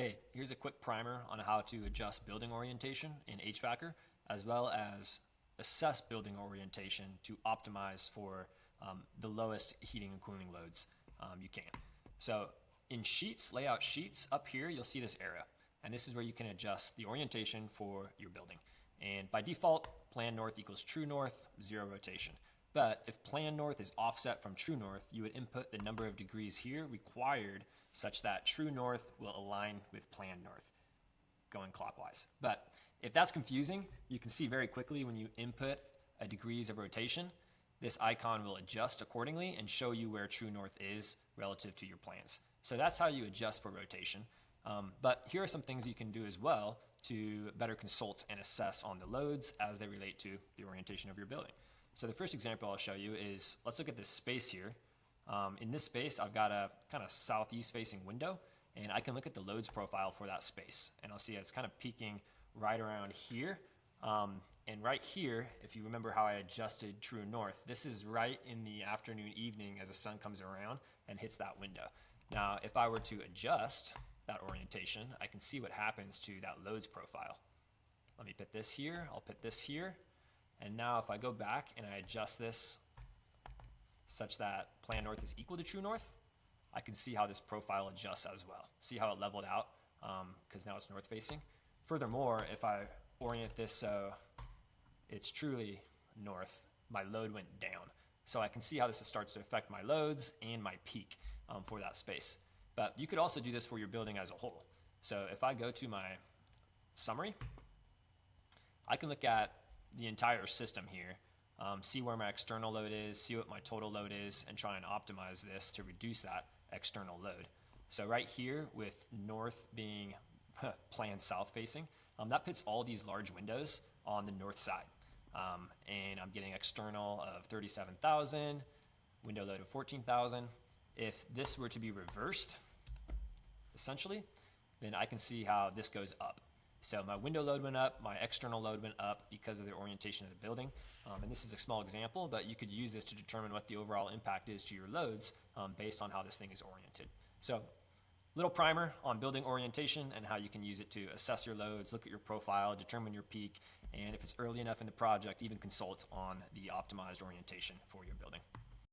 Hey, here's a quick primer on how to adjust building orientation in HVACR, as well as assess building orientation to optimize for the lowest heating and cooling loads you can. So in sheets, layout sheets, up here you'll see this area, and this is where you can adjust the orientation for your building. And by default, plan north equals true north, 0 rotation. But if plan north is offset from true north, you would input the number of degrees here required such that true north will align with plan north, going clockwise. But if that's confusing, you can see very quickly when you input a degrees of rotation, this icon will adjust accordingly and show you where true north is relative to your plans. So that's how you adjust for rotation. But here are some things you can do as well to better consult and assess on the loads as they relate to the orientation of your building. So the first example I'll show you is, let's look at this space here. In this space, I've got a kind of southeast facing window, and I can look at the loads profile for that space. And I'll see it's kind of peaking right around here. And right here, if you remember how I adjusted true north, this is right in the afternoon, evening as the sun comes around and hits that window. Now, if I were to adjust that orientation, I can see what happens to that loads profile. Let me put this here, I'll put this here. And now if I go back and I adjust this such that plan north is equal to true north, I can see how this profile adjusts as well. See how it leveled out because now it's north facing. Furthermore, if I orient this so it's truly north, my load went down. So I can see how this starts to affect my loads and my peak for that space. But you could also do this for your building as a whole. So if I go to my summary, I can look at the entire system here, see where my external load is, see what my total load is, and try and optimize this to reduce that external load. So right here with north being planned south facing, that puts all these large windows on the north side. And I'm getting external of 37,000, window load of 14,000. If this were to be reversed, essentially, then I can see how this goes up. So my window load went up, my external load went up because of the orientation of the building. And this is a small example, but you could use this to determine what the overall impact is to your loads based on how this thing is oriented. So little primer on building orientation and how you can use it to assess your loads, look at your profile, determine your peak, and if it's early enough in the project, even consult on the optimized orientation for your building.